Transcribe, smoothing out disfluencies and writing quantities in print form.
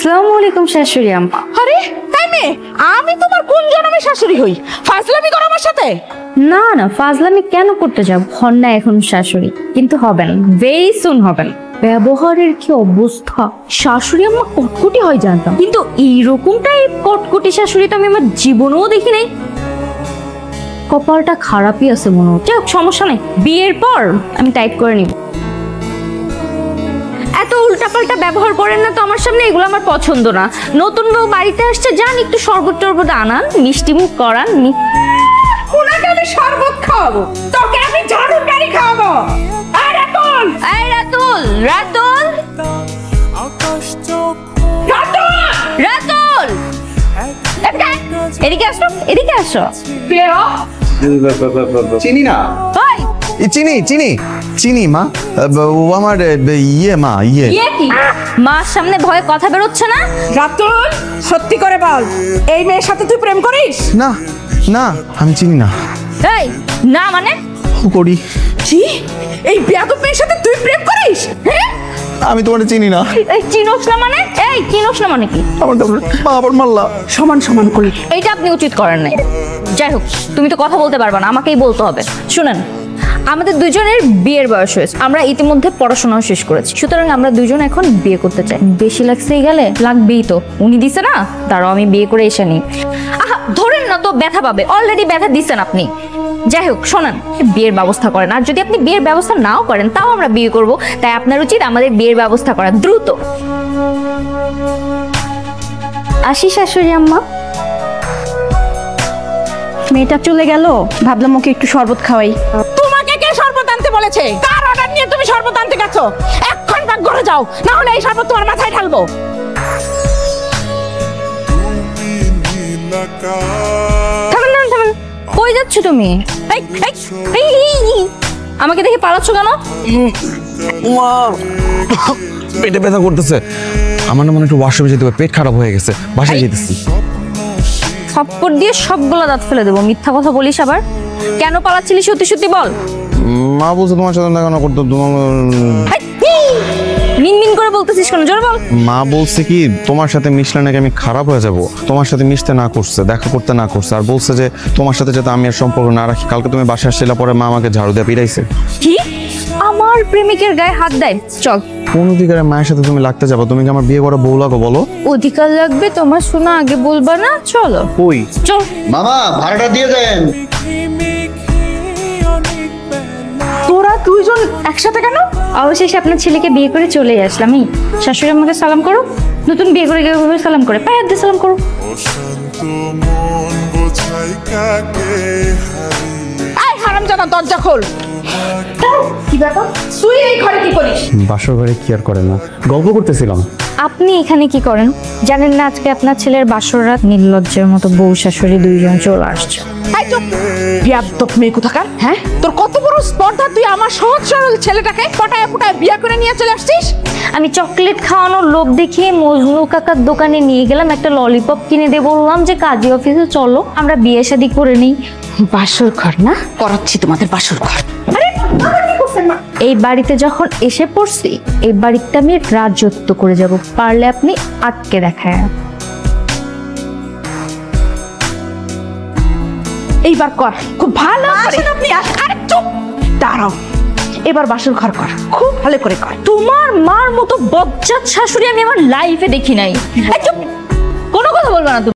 আসসালামু আলাইকুম শাশুড়ি আম্মা। আরে তাই মেয়ে, আমি তোমার কোন জন্মের শাশুড়ি হই? ফাজলামি করো আমার সাথে? না না, ফাজলামি কেন করতে যাব? হন না এখন শাশুড়ি, কিন্তু হবেন, ভেরি সুন হবেন। ব্যবহারের কি অবস্থা! শাশুড়ি আম্মা কটকটি হয় জানতাম, কিন্তু এইরকমটাই কটকটি শাশুড়ি তো আমি আমার জীবনেও দেখি নাই। কপালটা খারাপই আছে মনে হচ্ছে। সমস্যা নেই, বিয়ের পর আমি টাইট করে নিব। এত উল্টাপাল্টা ব্যবহার করেন না তো আমার সামনে, এগুলো আমার পছন্দ না। নতুন বউ বাড়িতে আসছে, যান একটু শরবত টরবত আনান, মিষ্টি মুখ করান। ওনাকে আমি শরবত খাওয়াবো, তোকে আমি ঝাড়ুর গাড়ি খাওয়াবো। এই রাতুল, এই রাতুল, রাতুল, রাতুল, এদিকে আসো, এদিকে আসো। চিনি না। ওই চিনি চিনি চিনি মা, ও আমার মা ইয়ে কি? মার সামনে ভয়ে কথা বেরোচ্ছে না? রাতুল সত্যি করে বল, এই মেয়ের সাথে তুই প্রেম করিস? না না, আমি চিনি না। এই না মানে? করি। কি? এই বেয়াদব মেয়ের সাথে তুই প্রেম করিস? হ্যাঁ, আমি তোমার চিনি না। এই চিনোস না মানে? এই চিনোস না মানে কি? আমার মা আবার মারলা। সমান সমান করি। এইটা আপনি উচিত করেন নাই। যাই হোক, তুমি তো কথা বলতে পারবা না, আমাকেই বলতে হবে। শুনেন, আমাদের দুজনের বিয়ের বয়স হয়েছে, আমরা ইতিমধ্যে পড়াশোনাও শেষ করেছি, সুতরাং আমরা দুজন এখন বিয়ে করতে চাই। বেশি লাগছেই গেলে লাগবেই তো, উনি দিছে না, তারও আমি বিয়ে করে এসে নিই। আহা ধরেন না তো, ব্যথা পাবে, অলরেডি ব্যথা দিচ্ছেন আপনি। যাই হোক শোনেন, বিয়ের ব্যবস্থা করেন, আর যদি আপনি বিয়ের ব্যবস্থা নাও করেন তাও আমরা বিয়ে করব। তাই আপনার উচিত আমাদের বিয়ের ব্যবস্থা করা দ্রুত। আসি শাশুড়ি আম্মা। মেয়েটা চলে গেল, ভাবলাম ওকে একটু শরবত খাওয়াই। তোমাকে কে শরবত আনতে বলেছে? কার অর্ডার নিয়ে তুমি শরবত আনতে গেছো? এখন বাগ ঘরে যাও, না হলে এই শরবত তোমার মাথায় ঢালবো। থামেন না, থামেন। কই যাচ্ছ তুমি? এই, এই, এই, আমাকে দেখে পালাচ্ছ কেন? পেটে ব্যথা করতেছে আমার, না মনে একটু ওয়াশরুমে যেতে হবে, পেট খারাপ হয়ে গেছে, বাসায় যেতেছি। থাপ্পড় দিয়ে সবগুলো দাঁত ফেলে দেবো। মিথ্যা কথা বলিস আবার। কেন পালাচ্ছিলি সত্যি সত্যি বল। মা বলছে তোমার সাথে দেখা করতে, মিনমিন করে বলতেছিস কেন? জোরে বল। মা বলছে কি তোমার সাথে মিশলে নাকি আমি খারাপ হয়ে যাব, তোমার সাথে মিশতে না করছে, দেখা করতে না করছে, আর বলছে যে তোমার সাথে যাতে আমি আর সম্পর্ক না রাখি। কালকে তুমি বাসায় আসছিলে, পরে মা আমাকে ঝাড়ু দিয়ে পিটাইছে। কি? আমার প্রেমিকের গায়ে হাত দেয়? চল। কোন অধিকারে মায়ের সাথে তুমি লাগতে যাবো? তুমি কি আমার বিয়ে করা বউ লাগো বলো? অধিকার লাগবে তোমার শোনা, আগে বলবা না? চলো। কই চল। মামা ভাড়াটা দিয়ে দেন। তোরা দুইজন একসাথে কেন? অবশেষে আপনার ছেলেকে বিয়ে করে চলে আসলাম। এই শাশুড়ি আমাকে সালাম করো। নতুন বিয়ে করে গিয়ে সালাম করে, পায়ে হাত দিয়ে সালাম করো। এই হারামজাদা, দরজা খোল। কি ব্যাপার, তুই এই ঘরে কি করিস? বাসর ঘরে কি আর করে না, গল্প করতেছিলাম। আপনি এখানে কি করেন? জানেন না আজকে আপনার ছেলের বাসর রাত? নির্লজ্জের মতো বউ শাশুড়ি দুইজন চলে আসছে। এই চুপ, বিয়াদব মেয়ে কোথাকার। হ্যাঁ, তোর কত বড় স্পর্ধা, তুই আমার সহজ সরল ছেলেটাকে পটায় পটায় বিয়ে করে নিয়ে চলে আসছিস। আমি চকলেট খাওয়ানোর লোভ দেখিয়ে মজনু কাকার দোকানে নিয়ে গেলাম, একটা ললিপপ কিনে দিয়ে বললাম যে কাজী অফিসে চলো আমরা বিয়ে শাদী করে নিই। বাসর ঘর না করাচ্ছি তোমাদের বাসর ঘর। এই বাড়িতে যখন এসে পড়ছি, এই বাড়িতে আমি রাজত্ব করে যাব, পারলে আপনি আটকে দেখায়। এইবার কর, খুব ভালো করে। আপনি আরে চুপ, দাঁড়াও। এবার বাসর ঘর কর, খুব ভালো করে কর। তোমার মার মতো বজ্জাত শাশুড়ি আমি আমার লাইফে দেখি নাই। এই চুপ, কোনো কথা বলবো না তুমি।